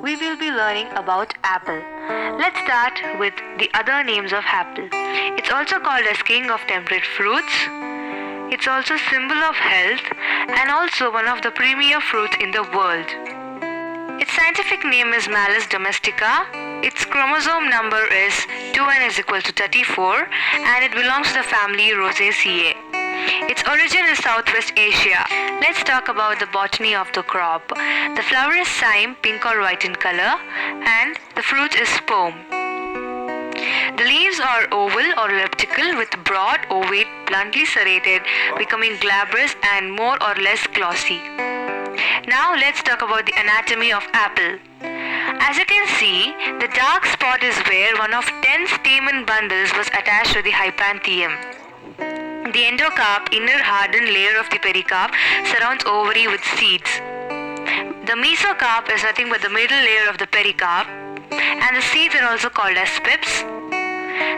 we will be learning about apple. Let's start with the other names of apple. It's also called as king of temperate fruits. It's also symbol of health and also one of the premier fruits in the world. Its scientific name is Malus domestica. Its chromosome number is 2n is equal to 34 and it belongs to the family Rosaceae. Its origin is Southwest Asia. Let's talk about the botany of the crop. The flower is cyme, pink or white in color, and the fruit is pome. The leaves are oval or elliptical with broad, ovate, bluntly serrated, becoming glabrous and more or less glossy. Now let's talk about the anatomy of apple. As you can see, the dark spot is where one of 10 stamen bundles was attached to the hypanthium. The endocarp, inner hardened layer of the pericarp, surrounds ovary with seeds. The mesocarp is nothing but the middle layer of the pericarp, and the seeds are also called as pips.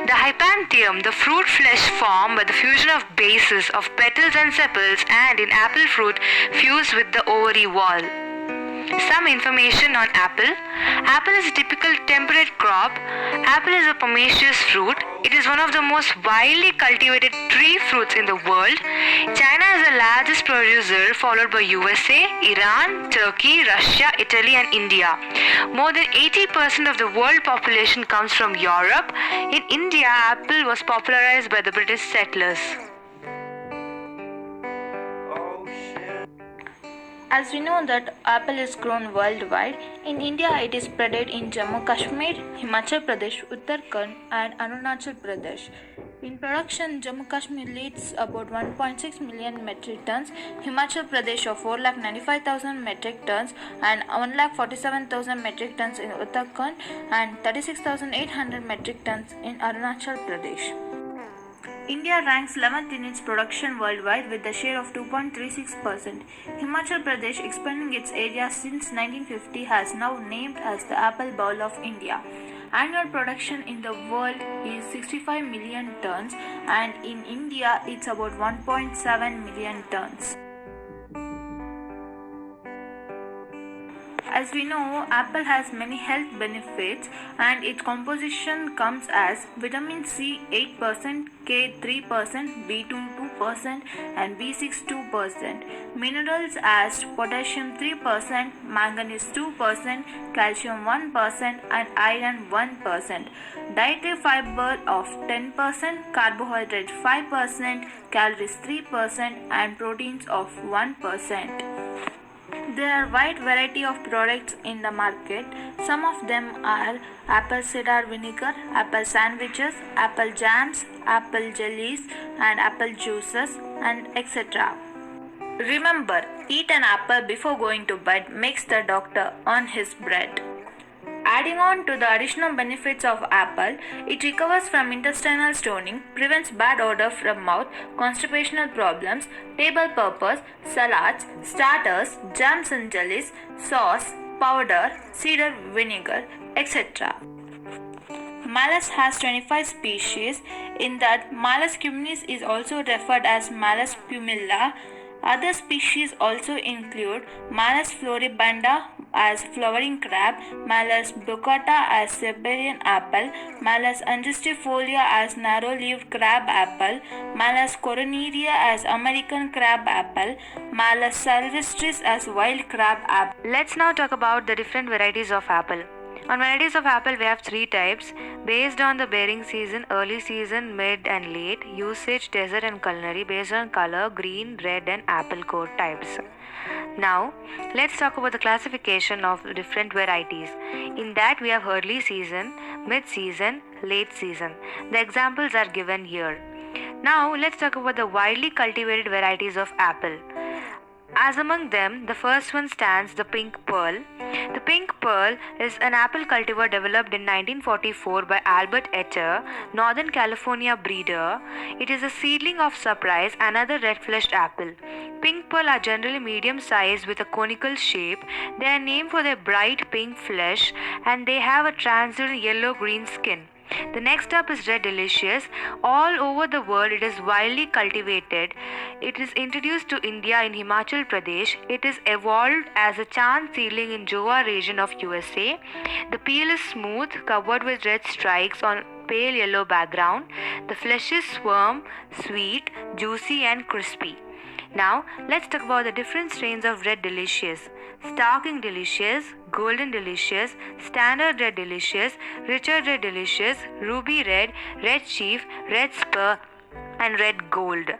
The hypanthium, the fruit flesh formed by the fusion of bases of petals and sepals, and in apple fruit fused with the ovary wall. Some information on apple. Apple is a typical temperate crop. Apple is a pomaceous fruit. It is one of the most widely cultivated tree fruits in the world. China is the largest producer, followed by USA, Iran, Turkey, Russia, Italy and India. More than 80% of the world population comes from Europe. In India, apple was popularized by the British settlers. As we know that apple is grown worldwide, in India it is spreaded in Jammu Kashmir, Himachal Pradesh, Uttarakhand and Arunachal Pradesh. In production, Jammu Kashmir leads about 1.6 million metric tons, Himachal Pradesh of 4,95,000 metric tons and 1,47,000 metric tons in Uttarakhand and 36,800 metric tons in Arunachal Pradesh. India ranks 11th in its production worldwide with a share of 2.36%. Himachal Pradesh, expanding its area since 1950, has now named as the Apple Bowl of India. Annual production in the world is 65 million tons and in India it's about 1.7 million tons. As we know, apple has many health benefits and its composition comes as vitamin C 8%, K 3%, B2 2% and B6 2%. Minerals as potassium 3%, manganese 2%, calcium 1% and iron 1%. Dietary fiber of 10%, carbohydrate 5%, calories 3% and proteins of 1%. There are wide variety of products in the market. Some of them are apple cider vinegar, apple sandwiches, apple jams, apple jellies and apple juices and etc. Remember, eat an apple before going to bed makes the doctor earn his bread. Adding on to the additional benefits of apple, it recovers from intestinal stoning, prevents bad odor from mouth, constipational problems, table purpose, salads, starters, jams and jellies, sauce, powder, cider vinegar, etc. Malus has 25 species. In that, Malus cuminis is also referred as Malus pumila. Other species also include Malus floribunda as flowering crab, Malus brucata as Siberian apple, Malus angustifolia as narrow-leaved crab apple, Malus coronaria as American crab apple, Malus sylvestris as wild crab apple. Let's now talk about the different varieties of apple. On varieties of apple, we have three types based on the bearing season: early season, mid and late, usage, desert and culinary, based on color, green, red and apple core types. Now, let's talk about the classification of different varieties. In that, we have early season, mid season, late season. The examples are given here. Now, let's talk about the widely cultivated varieties of apple. As among them, the first one stands the pink pearl. The pink pearl is an apple cultivar developed in 1944 by Albert Etter, Northern California breeder. It is a seedling of Surprise, another red-fleshed apple. Pink pearl are generally medium sized with a conical shape. They are named for their bright pink flesh and they have a translucent yellow-green skin. The next up is Red Delicious. All over the world, it is widely cultivated. It is introduced to India in Himachal Pradesh. It is evolved as a chand seedling in Jova region of USA. The peel is smooth, covered with red stripes on pale yellow background. The flesh is firm, sweet, juicy, and crispy. Now, let's talk about the different strains of Red Delicious. Stalking Delicious, Golden Delicious, Standard Red Delicious, Richard Red Delicious, Ruby Red, Red Chief, Red Spur, and Red Gold.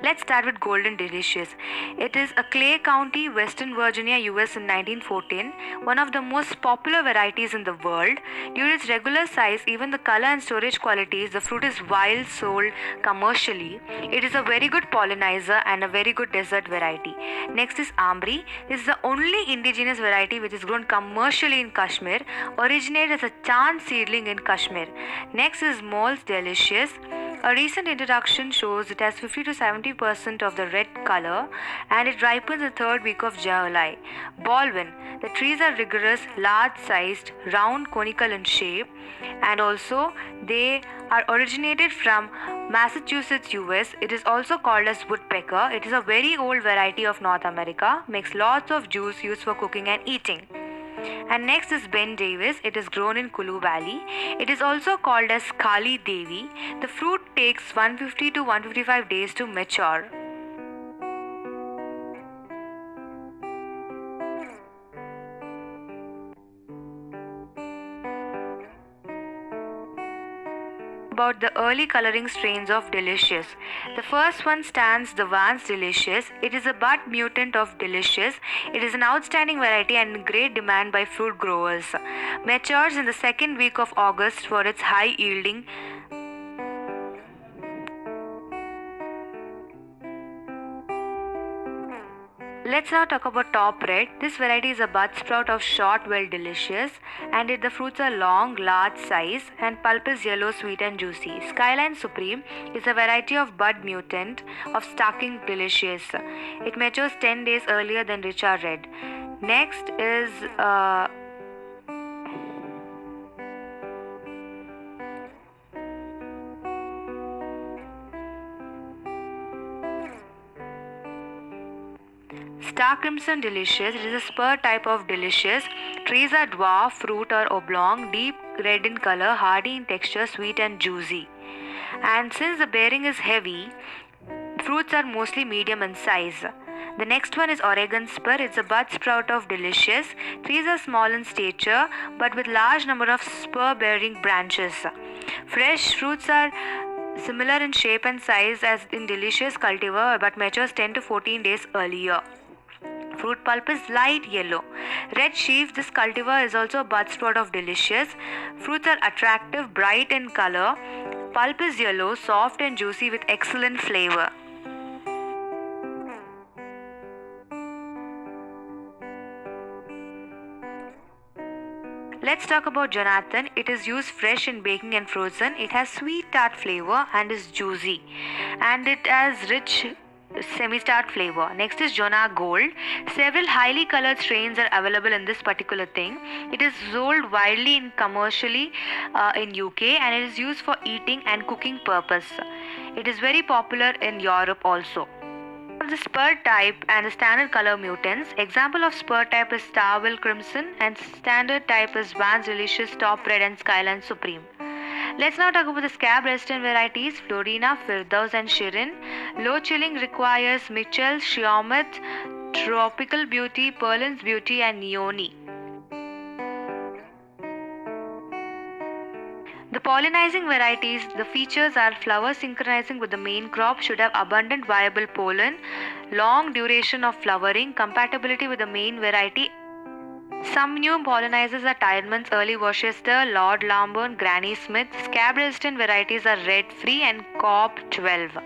Let's start with Golden Delicious. It is a Clay County, Western Virginia, US in 1914, one of the most popular varieties in the world. Due to its regular size, even the color and storage qualities, the fruit is wild sold commercially. It is a very good pollinizer and a very good dessert variety. Next is Ambri. This is the only indigenous variety which is grown commercially in Kashmir, originated as a chand seedling in Kashmir. Next is Moles Delicious. A recent introduction shows it has 50 to 70% of the red color and it ripens the third week of July. Baldwin. The trees are rigorous, large sized, round, conical in shape, and also they are originated from Massachusetts, US. It is also called as woodpecker. It is a very old variety of North America, makes lots of juice used for cooking and eating. And next is Ben Davis. It is grown in Kulu Valley. It is also called as Kali Devi. The fruit takes 150 to 155 days to mature. About the early coloring strains of Delicious. The first one stands the Vance Delicious. It is a bud mutant of Delicious. It is an outstanding variety and in great demand by fruit growers. Matures in the second week of August for its high yielding. Let's now talk about Top Red. This variety is a bud sprout of short, well delicious, and the fruits are long, large size, and pulp is yellow, sweet, and juicy. Skyline Supreme is a variety of bud mutant of Stalking Delicious. It matures 10 days earlier than Richard Red. Next is Star Crimson Delicious. It is a spur type of Delicious. Trees are dwarf, fruit are oblong, deep red in color, hardy in texture, sweet and juicy. And since the bearing is heavy, fruits are mostly medium in size. The next one is Oregon Spur. It's a bud sprout of Delicious. Trees are small in stature but with large number of spur bearing branches. Fresh fruits are similar in shape and size as in Delicious cultivar but matures 10 to 14 days earlier. Fruit pulp is light yellow. Red Chief, this cultivar is also a bud sprout of Delicious. Fruits are attractive, bright in color. Pulp is yellow, soft and juicy with excellent flavor. Let's talk about Jonathan. It is used fresh in baking and frozen. It has sweet tart flavor and is juicy. And it has rich semi-tart flavor. Next is Jonah Gold. Several highly colored strains are available in this particular thing. It is sold widely in commercially in UK and it is used for eating and cooking purpose. It is very popular in Europe also. The spur type and the standard color mutants. Example of spur type is Starville Crimson and standard type is Vance Delicious, Top Red and Skyline Supreme. Let's now talk about the scab resistant varieties Florina, Firdaus and Shirin. Low chilling requires Mitchell, Shiomet, Tropical Beauty, Perlin's Beauty and Neoni. The pollinizing varieties, the features are flower synchronizing with the main crop, should have abundant viable pollen, long duration of flowering, compatibility with the main variety. Some new pollinizers are Tideman's Early Worcester, Lord Lambourne, Granny Smith. Scab resistant varieties are Red Free and Cobb 12.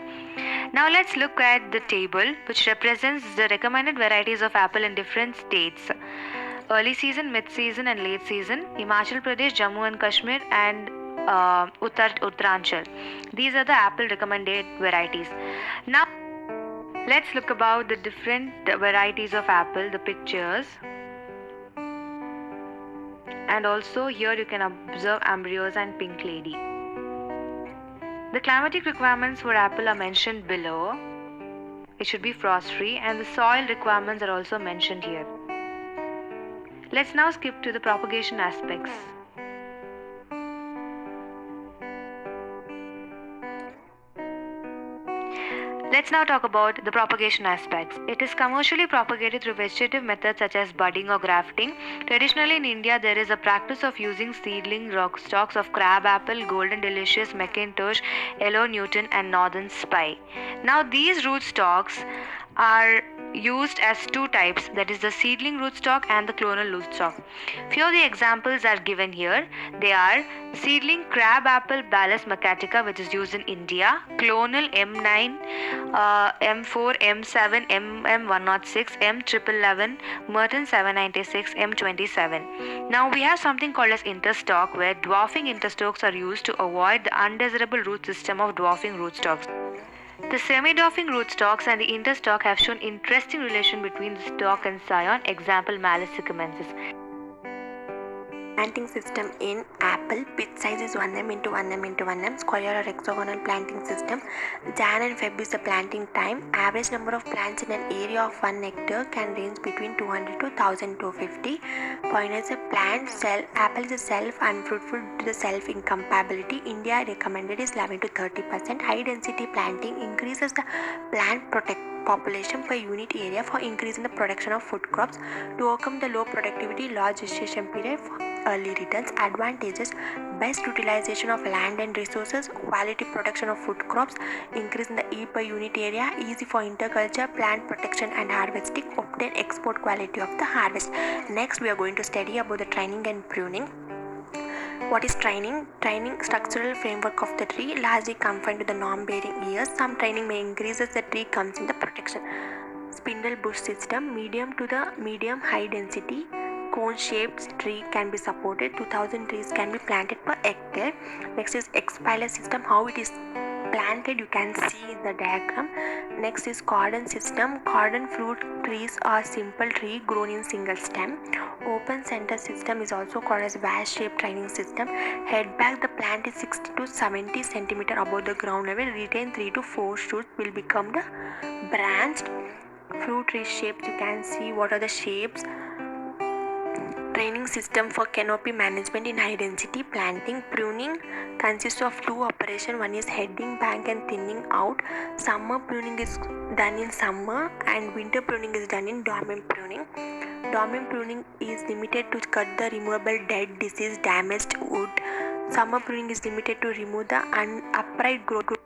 Now let's look at the table which represents the recommended varieties of apple in different states. Early season, mid season and late season. Himachal Pradesh, Jammu and Kashmir and Uttaranchal. These are the apple recommended varieties. Now Let's look about the different varieties of apple, the pictures. And also here you can observe Ambrosia and Pink Lady. The climatic requirements for apple are mentioned below. It should be frost free, and the soil requirements are also mentioned here. Let's now skip to the propagation aspects. Let's now talk about the propagation aspects. It is commercially propagated through vegetative methods such as budding or grafting. Traditionally in India, there is a practice of using seedling rootstocks of crab apple, golden delicious, Macintosh, yellow Newton and northern spy. Now these rootstocks are used as two types, that is the seedling rootstock and the clonal rootstock. Few of the examples are given here. They are seedling crab apple Ballus macatica, which is used in India, clonal M9, M4, M7, MM106, M1111, Merton 796, M27. Now we have something called as interstock, where dwarfing interstocks are used to avoid the undesirable root system of dwarfing rootstocks. The semi-dwarfing rootstocks and the interstock have shown interesting relation between the stalk and scion. Example, Malus sycamensis. Planting system in apple, pitch size is 1m into 1m into 1m, square or hexagonal planting system. Jan and Feb is the planting time. Average number of plants in an area of 1 hectare can range between 200 to 1250. Point is a plant cell. Apple is a self unfruitful to the self incompatibility. India recommended is 11 to 30%. High density planting increases the plant population per unit area for increasing the production of food crops. To overcome the low productivity, large gestation period for early returns. Advantages: best utilization of land and resources, quality production of food crops, increase in the E per unit area, easy for interculture, plant protection and harvesting, obtain export quality of the harvest. Next we are going to study about the training and pruning. What is training? Training structural framework of the tree, largely confined to the non-bearing years. Some training may increase as the tree comes in the protection. Spindle bush system, medium to the medium high density cone-shaped tree can be supported. 2000 trees can be planted per hectare. Next is expiler system, how it is planted you can see in the diagram. Next is cordon system. Cordon fruit trees are simple tree grown in single stem. Open center system is also called as vase shaped training system. Head back, the plant is 60 to 70 cm above the ground level. Retain 3 to 4 shoots will become the branched. Fruit tree shapes, you can see what are the shapes. Training system for canopy management in high density planting. Pruning consists of two operations. One is heading back and thinning out. Summer pruning is done in summer and winter pruning is done in dormant pruning. Dormant pruning is limited to cut the removable dead, diseased, damaged wood. Summer pruning is limited to remove the upright growth.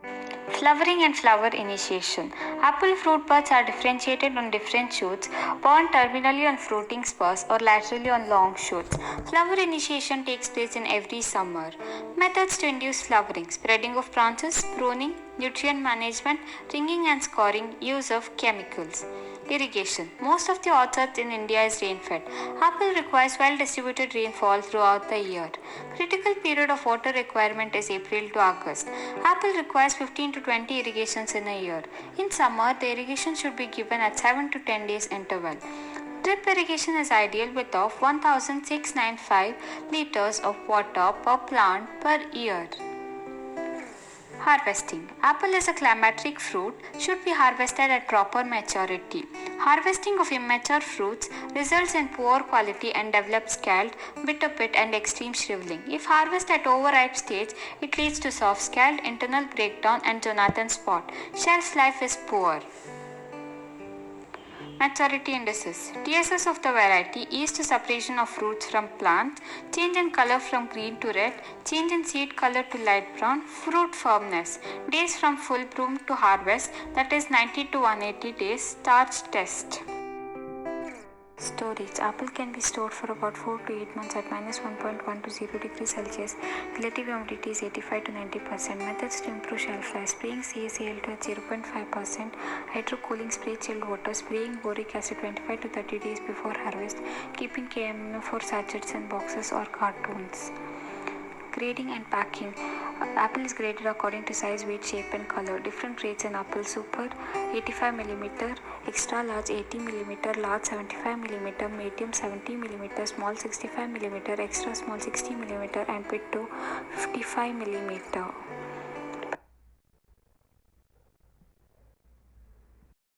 Flowering and flower initiation. Apple fruit buds are differentiated on different shoots, borne terminally on fruiting spurs or laterally on long shoots. Flower initiation takes place in every summer. Methods to induce flowering: spreading of branches, pruning, nutrient management, ringing and scoring, use of chemicals. Irrigation. Most of the orchards in India is rain-fed. Apple requires well-distributed rainfall throughout the year. Critical period of water requirement is April to August. Apple requires 15 to 20 irrigations in a year. In summer, the irrigation should be given at 7 to 10 days interval. Drip irrigation is ideal with of 1,695 liters of water per plant per year. Harvesting. Apple is a climatic fruit, should be harvested at proper maturity. Harvesting of immature fruits results in poor quality and develops scald, bitter pit and extreme shriveling. If harvested at overripe stage, it leads to soft scald, internal breakdown and Jonathan spot. Shelf life is poor. Maturity indices. TSS of the variety: yeast separation of fruits from plants, change in color from green to red, change in seed color to light brown, fruit firmness, days from full bloom to harvest, that is 90 to 180 days, starch test. Storage. Apple can be stored for about 4 to 8 months at minus 1.1 to 0 degrees Celsius. Relative humidity is 85 to 90%. Methods to improve shelf life: spraying CaCl2 at 0.5%, hydro-cooling spray chilled water, spraying boric acid 25 to 30 days before harvest, keeping KMNO4 sachets in boxes or cartons. Grading and packing. Apple is graded according to size, weight, shape, and color. Different grades in apple: super 85 mm, extra large 80 mm, large 75 mm, medium 70 mm, small 65 mm, extra small 60 mm, and pit to 55 mm.